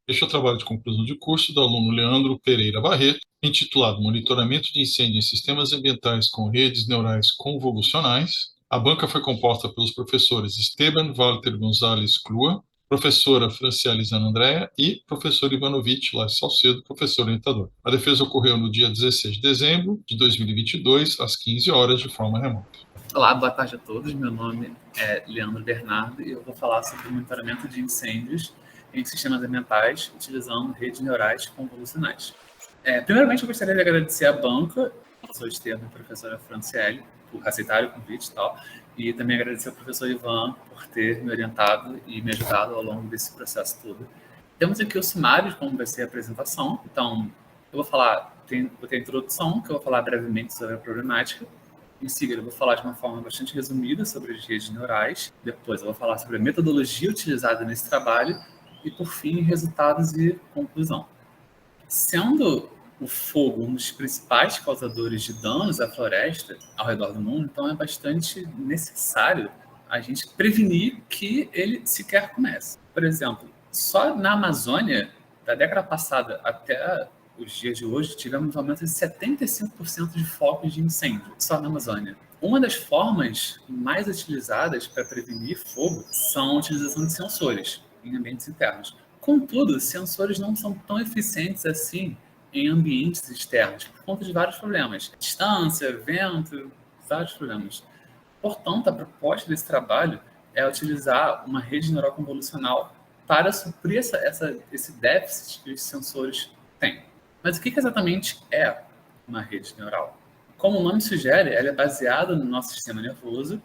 Este é o trabalho de conclusão de curso do aluno Leandro Pereira Barreto, intitulado Monitoramento de Incêndio em Sistemas Ambientais com Redes Neurais Convolucionais. A banca foi composta pelos professores Esteban Walter Gonzalez Clua, professora Franciele Zanandrea e professor Ivanovich Lage Salcedo, professor orientador. A defesa ocorreu no dia 16 de dezembro de 2022, às 15 horas, de forma remota. Olá, boa tarde a todos. Meu nome é Leandro Bernardo e eu vou falar sobre o monitoramento de incêndios em sistemas ambientais utilizando redes neurais convolucionais. Primeiramente, eu gostaria de agradecer à banca, professor Estevam e professora Franciele, por aceitarem o convite e tal, e também agradecer ao professor Ivan por ter me orientado e me ajudado ao longo desse processo todo. Temos aqui o sumário de como vai ser a apresentação. Então, eu vou ter a introdução, que eu vou falar brevemente sobre a problemática. Em seguida, eu vou falar de uma forma bastante resumida sobre as redes neurais. Depois, eu vou falar sobre a metodologia utilizada nesse trabalho. E, por fim, resultados e conclusão. Sendo o fogo um dos principais causadores de danos à floresta ao redor do mundo, então é bastante necessário a gente prevenir que ele sequer comece. Por exemplo, só na Amazônia, da década passada até os dias de hoje, tivemos um aumento de 75% de focos de incêndio só na Amazônia. Uma das formas mais utilizadas para prevenir fogo são a utilização de sensores em ambientes internos. Contudo, sensores não são tão eficientes assim em ambientes externos, por conta de vários problemas. Distância, vento, vários problemas. Portanto, a proposta desse trabalho é utilizar uma rede neural convolucional para suprir esse déficit que os sensores têm. Mas o que exatamente é uma rede neural? Como o nome sugere, ela é baseada no nosso sistema nervoso.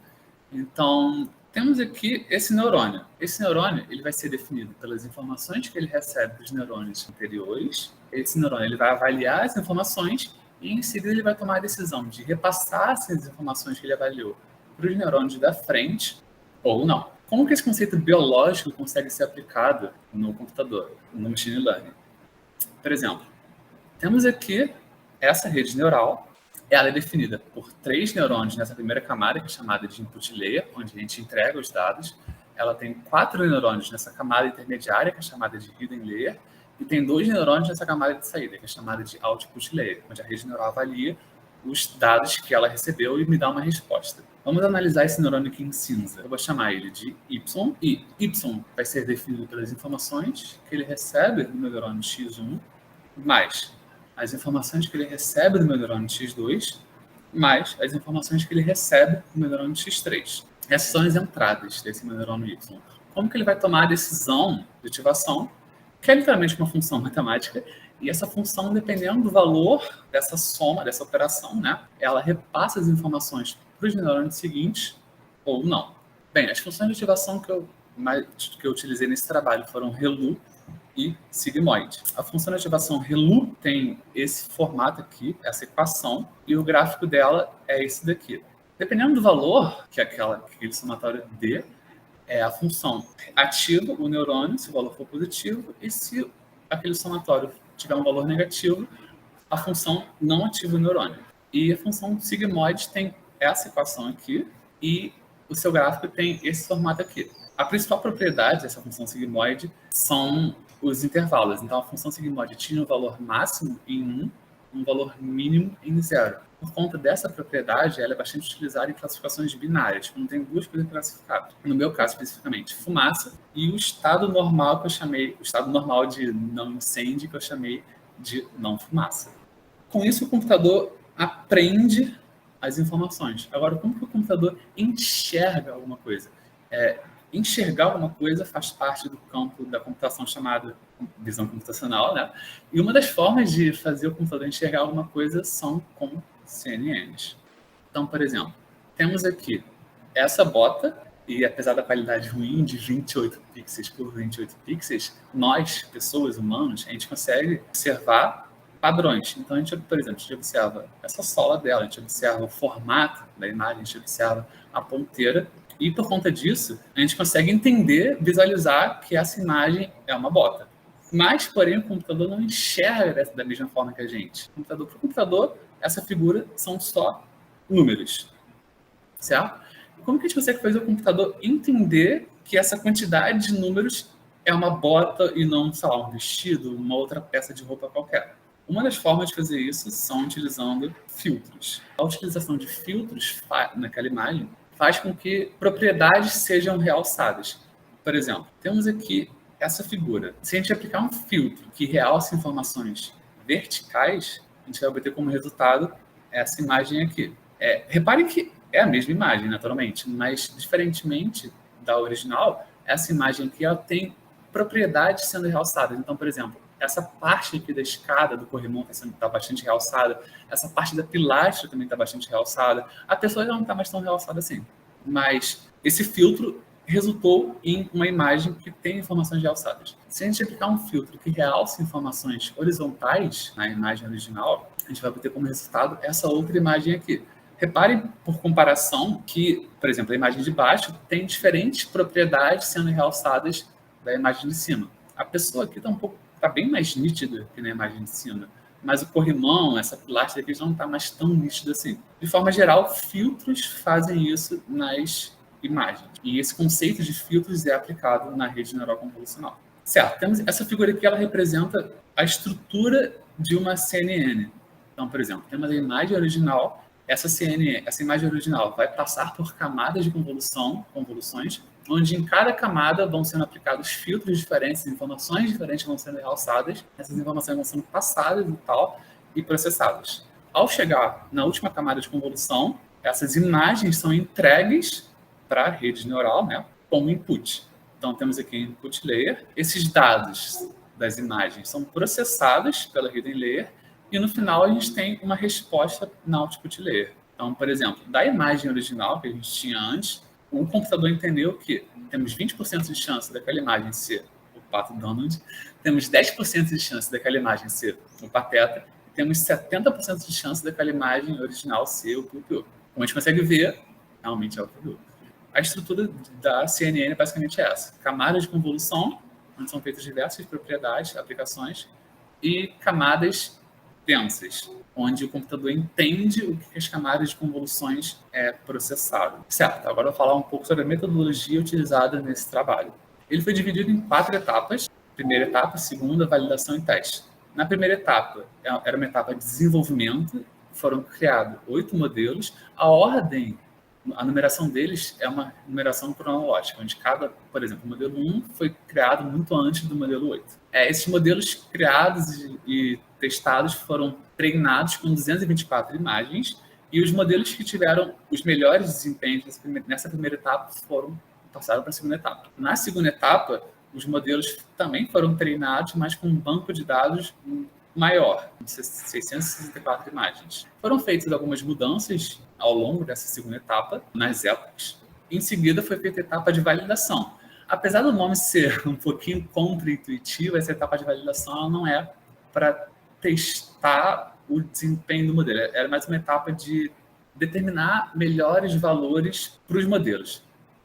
Então, temos aqui esse neurônio. Esse neurônio ele vai ser definido pelas informações que ele recebe dos neurônios anteriores. Esse neurônio ele vai avaliar as informações e, em seguida, ele vai tomar a decisão de repassar essas informações que ele avaliou para os neurônios da frente ou não. Como que esse conceito biológico consegue ser aplicado no computador, no machine learning? Por exemplo, temos aqui essa rede neural. Ela é definida por 3 neurônios nessa primeira camada, que é chamada de input layer, onde a gente entrega os dados. Ela tem 4 neurônios nessa camada intermediária, que é chamada de hidden layer, e tem 2 neurônios nessa camada de saída, que é chamada de output layer, onde a rede neural avalia os dados que ela recebeu e me dá uma resposta. Vamos analisar esse neurônio aqui em cinza. Eu vou chamar ele de Y, e Y vai ser definido pelas informações que ele recebe do meu neurônio X1, mais as informações que ele recebe do meu neurônio X2, mais as informações que ele recebe do meu neurônio X3. Essas são as entradas desse meu neurônio Y. Como que ele vai tomar a decisão de ativação, que é literalmente uma função matemática, e essa função, dependendo do valor dessa soma, dessa operação, né, ela repassa as informações para os neurônios seguintes ou não. Bem, as funções de ativação que eu utilizei nesse trabalho foram ReLU e sigmoid. A função de ativação ReLU tem esse formato aqui, essa equação, e o gráfico dela é esse daqui. Dependendo do valor que aquele somatório dê, a função ativa o neurônio, se o valor for positivo, e se aquele somatório tiver um valor negativo, a função não ativa o neurônio. E a função sigmoid tem essa equação aqui, e o seu gráfico tem esse formato aqui. A principal propriedade dessa função sigmoide são os intervalos. Então, a função sigmoide tinha um valor máximo em 1, um valor mínimo em 0. Por conta dessa propriedade, ela é bastante utilizada em classificações binárias, quando tem 2 coisas classificadas. No meu caso, especificamente, fumaça e o estado normal que eu chamei, o estado normal de não incêndio que eu chamei de não fumaça. Com isso, o computador aprende as informações. Agora, como que o computador enxerga alguma coisa? Enxergar alguma coisa faz parte do campo da computação chamada visão computacional, né? E uma das formas de fazer o computador enxergar alguma coisa são com CNNs. Então, por exemplo, temos aqui essa bota, e apesar da qualidade ruim de 28 pixels por 28 pixels, nós, pessoas, humanos, a gente consegue observar padrões. Então, a gente, por exemplo, a gente observa essa sola dela, a gente observa o formato da imagem, a gente observa a ponteira, e por conta disso, a gente consegue entender, visualizar que essa imagem é uma bota. Mas, porém, o computador não enxerga da mesma forma que a gente. Para o computador, essa figura são só números. Certo? Como que a gente consegue fazer o computador entender que essa quantidade de números é uma bota e não, sei lá, um vestido, uma outra peça de roupa qualquer. Uma das formas de fazer isso são utilizando filtros. A utilização de filtros naquela imagem faz com que propriedades sejam realçadas. Por exemplo, temos aqui essa figura. Se a gente aplicar um filtro que realça informações verticais, a gente vai obter como resultado essa imagem aqui. Reparem que é a mesma imagem, naturalmente, mas diferentemente da original, essa imagem aqui ela tem propriedades sendo realçadas. Então, por exemplo, essa parte aqui da escada do corrimão está bastante realçada, essa parte da pilastra também está bastante realçada. A pessoa já não está mais tão realçada assim. Mas esse filtro resultou em uma imagem que tem informações realçadas. Se a gente aplicar um filtro que realça informações horizontais na imagem original, a gente vai obter como resultado essa outra imagem aqui. Reparem, por comparação, que, por exemplo, a imagem de baixo tem diferentes propriedades sendo realçadas da imagem de cima. A pessoa aqui está bem mais nítida que na imagem de cima, mas o corrimão, essa pilastra aqui já não está mais tão nítida assim. De forma geral, filtros fazem isso nas imagens. E esse conceito de filtros é aplicado na rede neural convolucional. Certo, temos essa figura aqui, ela representa a estrutura de uma CNN. Então, por exemplo, temos a imagem original. Essa imagem original vai passar por camadas de convoluções, onde em cada camada vão sendo aplicados filtros diferentes, informações diferentes vão sendo realçadas, essas informações vão sendo passadas e tal, e processadas. Ao chegar na última camada de convolução, essas imagens são entregues para a rede neural, né, como input. Então, temos aqui input layer. Esses dados das imagens são processados pela hidden layer e, no final, a gente tem uma resposta na output layer. Então, por exemplo, da imagem original que a gente tinha antes, o computador entendeu que temos 20% de chance daquela imagem ser o Pato Donald, temos 10% de chance daquela imagem ser o Pateta, e temos 70% de chance daquela imagem original ser o Piu-Piu. Como a gente consegue ver, realmente é o Piu-Piu. A estrutura da CNN é basicamente essa. Camadas de convolução, onde são feitas diversas propriedades, aplicações, e camadas densas, onde o computador entende o que as camadas de convoluções processaram. Certo, agora eu vou falar um pouco sobre a metodologia utilizada nesse trabalho. Ele foi dividido em 4 etapas. Primeira etapa, segunda, validação e teste. Na primeira etapa, era uma etapa de desenvolvimento, foram criados 8 modelos. A numeração deles é uma numeração cronológica, onde por exemplo, o modelo 1 foi criado muito antes do modelo 8. Esses modelos criados e testados foram treinados com 224 imagens, e os modelos que tiveram os melhores desempenhos nessa primeira etapa passaram para a segunda etapa. Na segunda etapa, os modelos também foram treinados, mas com um banco de dados maior, 664 imagens. Foram feitas algumas mudanças ao longo dessa segunda etapa, nas épocas. Em seguida, foi feita a etapa de validação. Apesar do nome ser um pouquinho contra-intuitivo, essa etapa de validação ela não é para testar o desempenho do modelo. Era mais uma etapa de determinar melhores valores para os modelos,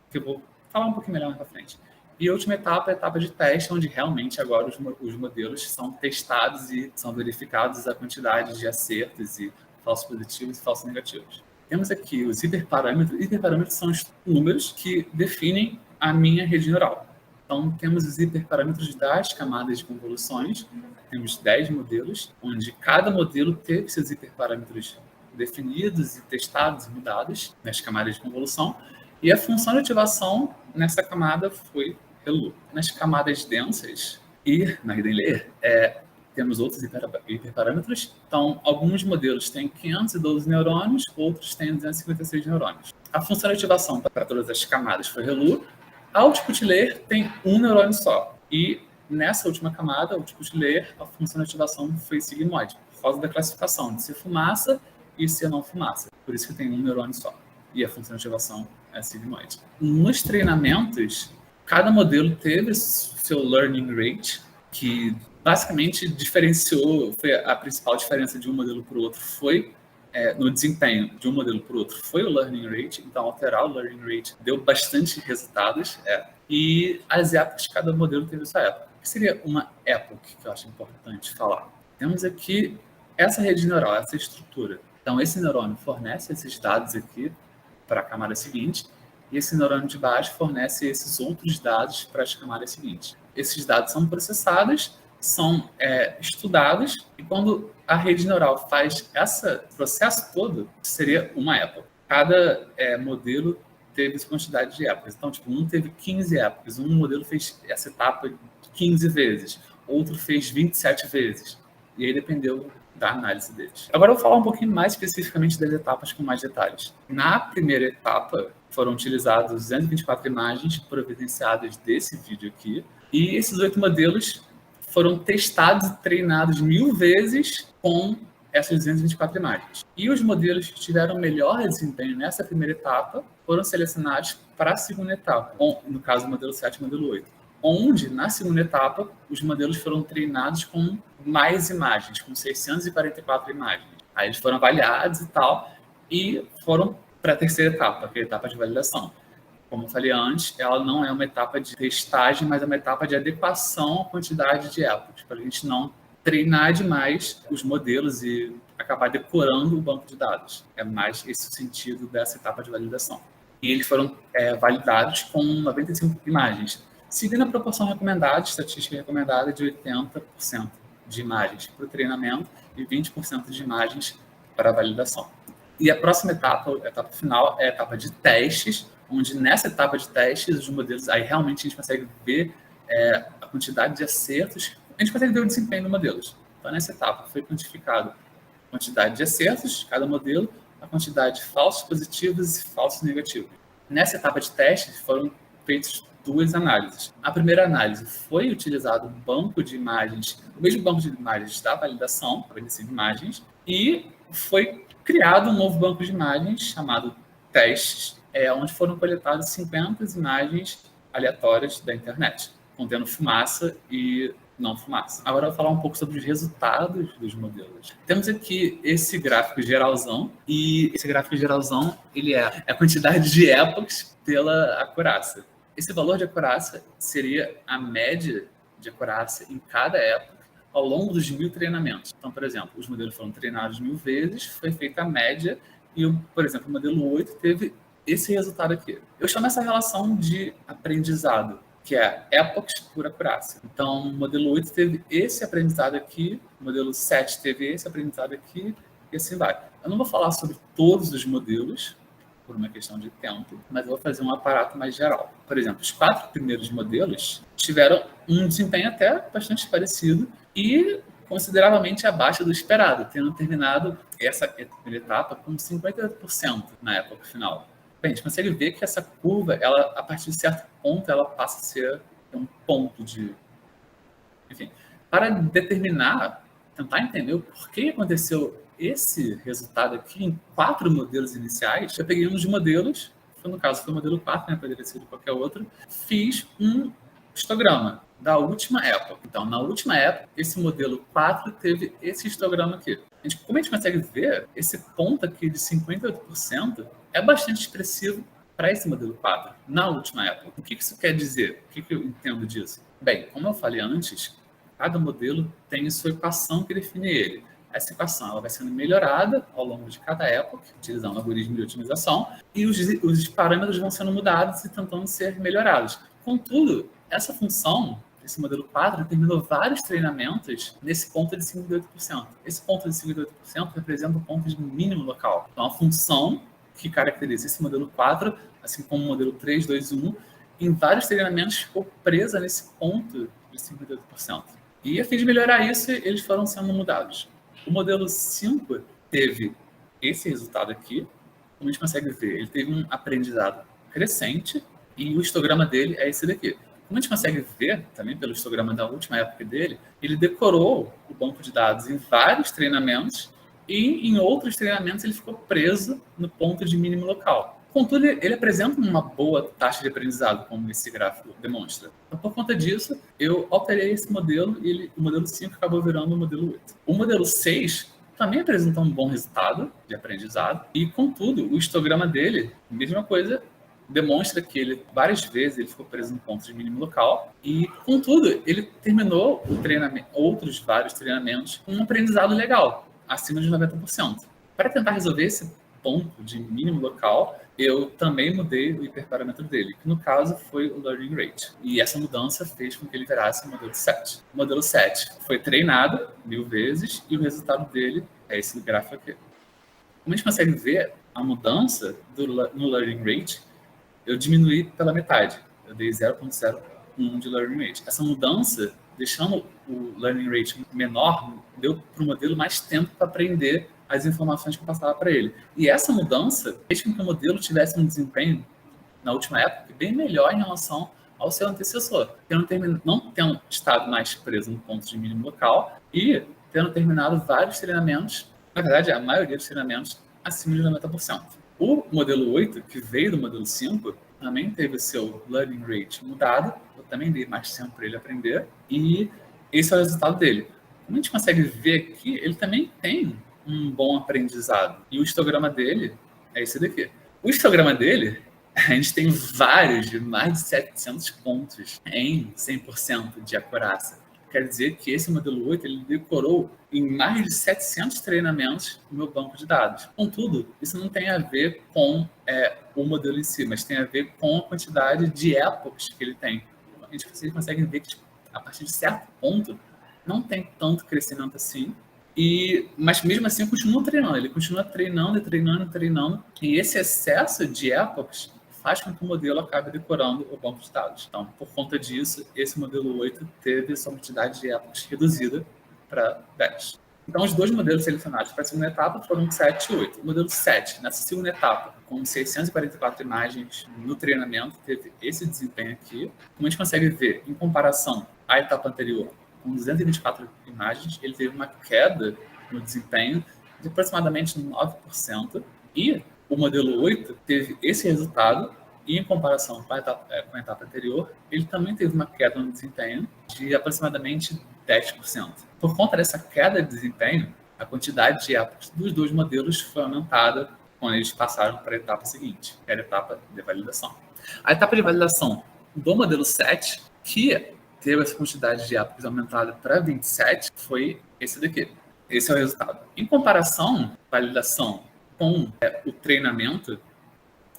que eu vou falar um pouquinho melhor mais para frente. E a última etapa é a etapa de teste, onde realmente agora os modelos são testados e são verificados a quantidade de acertos e falsos positivos e falsos negativos. Temos aqui os hiperparâmetros. Hiperparâmetros são os números que definem a minha rede neural. Então, temos os hiperparâmetros das camadas de convoluções. Temos 10 modelos, onde cada modelo teve seus hiperparâmetros definidos e testados e mudados nas camadas de convolução. E a função de ativação nessa camada foi ReLU. Nas camadas densas e na hidden layer, temos outros hiperparâmetros. Então, alguns modelos têm 512 neurônios, outros têm 256 neurônios. A função de ativação para todas as camadas foi ReLU. A output layer tem um neurônio só. E nessa última camada, output layer, a função de ativação foi sigmoide, por causa da classificação de ser fumaça e ser não fumaça. Por isso que tem um neurônio só. E a função de ativação é sigmoide. Nos treinamentos, cada modelo teve seu learning rate, que basicamente foi a principal diferença de um modelo para o outro foi no desempenho de um modelo para o outro foi o learning rate. Então, alterar o learning rate deu bastante resultados. E as épocas, cada modelo teve a sua época. O que seria uma época que eu acho importante falar? Temos aqui essa rede neural, essa estrutura. Então, esse neurônio fornece esses dados aqui para a camada seguinte, e esse neurônio de base fornece esses outros dados para as camadas seguintes. Esses dados são processados, são estudados, e quando a rede neural faz esse processo todo, seria uma época. Cada modelo teve essa quantidade de épocas. Então, tipo, um teve 15 épocas, um modelo fez essa etapa 15 vezes, outro fez 27 vezes. E aí dependeu da análise deles. Agora eu vou falar um pouquinho mais especificamente das etapas com mais detalhes. Na primeira etapa, foram utilizadas 224 imagens providenciadas desse vídeo aqui, e esses 8 modelos foram testados e treinados 1000 vezes com essas 224 imagens. E os modelos que tiveram melhor desempenho nessa primeira etapa foram selecionados para a segunda etapa, no caso o modelo 7 e o modelo 8, onde, na segunda etapa, os modelos foram treinados com mais imagens, com 644 imagens. Aí eles foram avaliados e tal, e foram para a terceira etapa, que é a etapa de validação. Como eu falei antes, ela não é uma etapa de testagem, mas é uma etapa de adequação à quantidade de épocas, para a gente não treinar demais os modelos e acabar decorando o banco de dados. É mais esse o sentido dessa etapa de validação. E eles foram validados com 95 imagens, seguindo a proporção recomendada, estatística recomendada de 80% de imagens para o treinamento e 20% de imagens para a validação. E a próxima etapa, a etapa final, é a etapa de testes, onde nessa etapa de testes, os modelos, aí realmente a gente consegue ver a quantidade de acertos, a gente consegue ver o desempenho dos modelos. Então, nessa etapa, foi quantificado a quantidade de acertos de cada modelo, a quantidade de falsos positivos e falsos negativos. Nessa etapa de testes, foram feitas 2 análises. A primeira análise foi utilizado um banco de imagens, o mesmo banco de imagens da validação, 45 imagens, e foi criado um novo banco de imagens chamado testes, onde foram coletadas 50 imagens aleatórias da internet, contendo fumaça e não fumaça. Agora eu vou falar um pouco sobre os resultados dos modelos. Temos aqui esse gráfico geralzão, e esse gráfico geralzão ele é a quantidade de épocas pela acurácia. Esse valor de acurácia seria a média de acurácia em cada época ao longo dos 1000 treinamentos. Então, por exemplo, os modelos foram treinados 1000 vezes, foi feita a média, e, por exemplo, o modelo 8 teve esse resultado aqui. Eu chamo essa relação de aprendizado, que é epochs por acurácia. Então, o modelo 8 teve esse aprendizado aqui, o modelo 7 teve esse aprendizado aqui, e assim vai. Eu não vou falar sobre todos os modelos, por uma questão de tempo, mas eu vou fazer um aparato mais geral. Por exemplo, os 4 primeiros modelos tiveram um desempenho até bastante parecido e consideravelmente abaixo do esperado, tendo terminado essa primeira etapa com 58% na época final. Bem, a gente consegue ver que essa curva, ela, a partir de certo ponto, ela passa a ser um ponto de... Enfim, para determinar, tentar entender o porquê aconteceu esse resultado aqui em 4 modelos iniciais, eu peguei um dos modelos, no caso foi o modelo 4, né, poderia ter sido qualquer outro, fiz um histograma da última época. Então, na última época, esse modelo 4 teve esse histograma aqui. Como a gente consegue ver, esse ponto aqui de 58% é bastante expressivo para esse modelo 4, na última época. O que isso quer dizer? O que eu entendo disso? Bem, como eu falei antes, cada modelo tem a sua equação que define ele. Essa equação ela vai sendo melhorada ao longo de cada época, utilizando o algoritmo de otimização, e os parâmetros vão sendo mudados e tentando ser melhorados. Contudo, essa função, esse modelo 4, terminou vários treinamentos nesse ponto de 58%. Esse ponto de 58% representa o ponto de mínimo local. Então, a função que caracteriza esse modelo 4, assim como o modelo 3, 2, 1, em vários treinamentos ficou presa nesse ponto de 58%. E a fim de melhorar isso, eles foram sendo mudados. O modelo 5 teve esse resultado aqui, como a gente consegue ver, ele teve um aprendizado crescente e o histograma dele é esse daqui. Como a gente consegue ver, também pelo histograma da última época dele, ele decorou o banco de dados em vários treinamentos e em outros treinamentos ele ficou preso no ponto de mínimo local. Contudo, ele apresenta uma boa taxa de aprendizado, como esse gráfico demonstra. Então, por conta disso, eu alterei esse modelo e o modelo 5 acabou virando o modelo 8. O modelo 6 também apresenta um bom resultado de aprendizado e, contudo, o histograma dele, mesma coisa, demonstra que ele, várias vezes, ele ficou preso no ponto de mínimo local e, contudo, ele terminou o treinamento, outros vários treinamentos com um aprendizado legal, acima de 90%. Para tentar resolver esse ponto de mínimo local, eu também mudei o hiperparâmetro dele, que no caso foi o learning rate. E essa mudança fez com que ele virasse o modelo 7. O modelo 7 foi treinado 1000 vezes e o resultado dele é esse gráfico aqui. Como a gente consegue ver a mudança no learning rate, eu diminuí pela metade. Eu dei 0,01 de learning rate. Essa mudança, deixando o learning rate menor, deu para o modelo mais tempo para aprender as informações que eu passava para ele. E essa mudança fez com que o modelo tivesse um desempenho, na última época, bem melhor em relação ao seu antecessor, não tendo estado mais preso no ponto de mínimo local e tendo terminado vários treinamentos, na verdade, a maioria dos treinamentos, acima de 90%. O modelo 8, que veio do modelo 5, também teve o seu learning rate mudado, eu também dei mais tempo para ele aprender, e esse é o resultado dele. Como a gente consegue ver aqui, ele também tem um bom aprendizado. E o histograma dele é esse daqui. O histograma dele, a gente tem vários, de mais de 700 pontos em 100% de acurácia. Quer dizer que esse modelo 8 ele decorou em mais de 700 treinamentos no meu banco de dados. Contudo, isso não tem a ver com o modelo em si, mas tem a ver com a quantidade de épocas que ele tem. A gente consegue ver que, tipo, a partir de certo ponto, não tem tanto crescimento assim, mas mesmo assim continua treinando. Ele continua treinando e treinando e treinando. E esse excesso de épocas faz com que o modelo acabe decorando o banco de dados. Então, por conta disso, esse modelo 8 teve sua quantidade de épocas reduzida para 10. Então, os dois modelos selecionados para a segunda etapa foram 7 e 8. O modelo 7, nessa segunda etapa, com 644 imagens no treinamento, teve esse desempenho aqui. Como a gente consegue ver, em comparação à etapa anterior, com 224 imagens, ele teve uma queda no desempenho de aproximadamente 9%. E o modelo 8 teve esse resultado, e em comparação com a etapa anterior, ele também teve uma queda no desempenho de aproximadamente 10%. Por conta dessa queda de desempenho, a quantidade de épocas dos dois modelos foi aumentada quando eles passaram para a etapa seguinte, que era a etapa de validação. A etapa de validação do modelo 7, que teve essa quantidade de épocas aumentada para 27, foi esse daqui. Esse é o resultado. Em comparação, validação com o treinamento,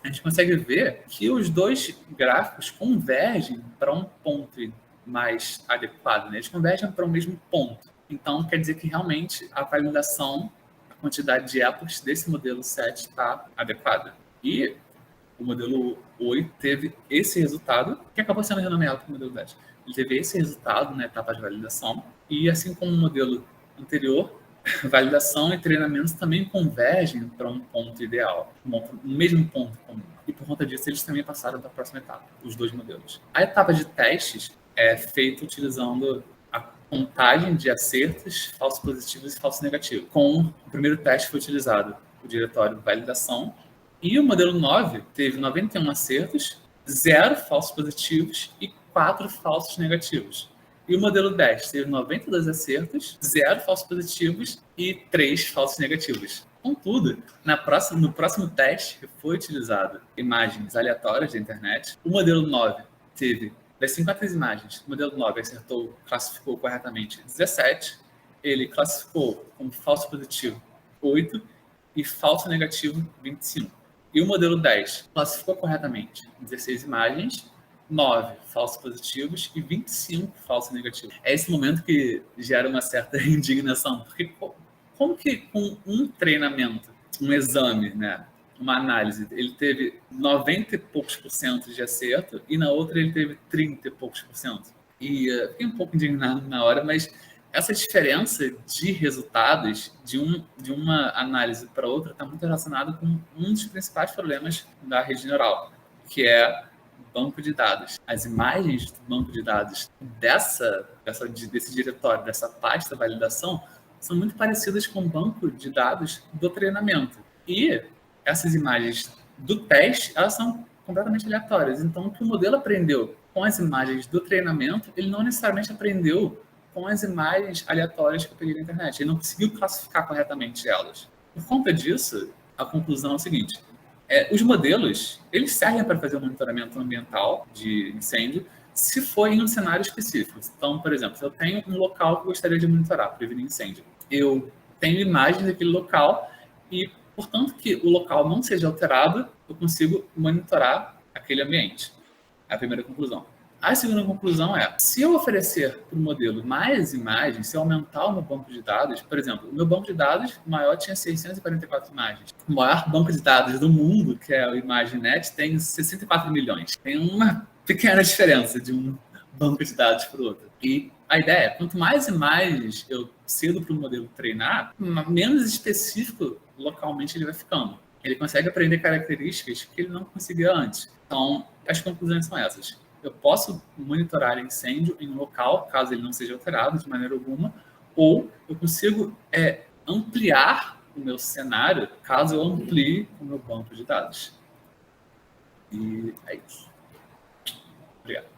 a gente consegue ver que os dois gráficos convergem para um ponto mais adequado, né? Eles convergem para o mesmo ponto. Então, quer dizer que realmente a validação, a quantidade de épocas desse modelo 7 está adequada. E o modelo 8 teve esse resultado, que acabou sendo renomeado para o modelo 10. Ele teve esse resultado na etapa de validação, e assim como o modelo anterior, validação e treinamento também convergem para um ponto ideal, um mesmo ponto comum. E por conta disso, eles também passaram para a próxima etapa, os dois modelos. A etapa de testes é feita utilizando a contagem de acertos, falsos positivos e falsos negativos. Com o primeiro teste foi utilizado o diretório de validação, e o modelo 9 teve 91 acertos, 0 falsos positivos e 4 falsos negativos. E o modelo 10 teve 92 acertos, 0 falsos positivos e 3 falsos negativos. Contudo, no próximo teste que foi utilizado imagens aleatórias da internet, o modelo 9 teve, das 50 imagens, o modelo 9 classificou corretamente 17, ele classificou como falso positivo 8 e falso negativo 25. E o modelo 10 classificou corretamente 16 imagens, 9 falsos positivos e 25 falsos negativos. É esse momento que gera uma certa indignação, porque como que com um treinamento, um exame, né, uma análise, ele teve 90 e poucos % de acerto e na outra ele teve 30 e poucos %. E fiquei um pouco indignado na hora, mas essa diferença de resultados de uma análise para outra está muito relacionada com um dos principais problemas da rede neural, que é banco de dados. As imagens do banco de dados desse diretório, dessa pasta validação, são muito parecidas com o banco de dados do treinamento. E essas imagens do teste, elas são completamente aleatórias. Então, o que o modelo aprendeu com as imagens do treinamento, ele não necessariamente aprendeu com as imagens aleatórias que eu peguei na internet. Ele não conseguiu classificar corretamente elas. Por conta disso, a conclusão é o seguinte: os modelos, eles servem para fazer um monitoramento ambiental de incêndio se for em um cenário específico. Então, por exemplo, se eu tenho um local que eu gostaria de monitorar, prevenir incêndio, eu tenho imagens daquele local e Portanto, que o local não seja alterado, eu consigo monitorar aquele ambiente. É a primeira conclusão. A segunda conclusão é, se eu oferecer para o modelo mais imagens, se eu aumentar o meu banco de dados, por exemplo, o meu banco de dados maior tinha 644 imagens. O maior banco de dados do mundo, que é o ImageNet, tem 64 milhões. Tem uma pequena diferença de um banco de dados para o outro. E a ideia é, quanto mais imagens eu cedo para o modelo treinar, menos específico localmente ele vai ficando. Ele consegue aprender características que ele não conseguia antes. Então, as conclusões são essas. Eu posso monitorar incêndio em um local, caso ele não seja alterado de maneira alguma, ou eu consigo ampliar o meu cenário, caso eu amplie o meu banco de dados. E é isso. Obrigado.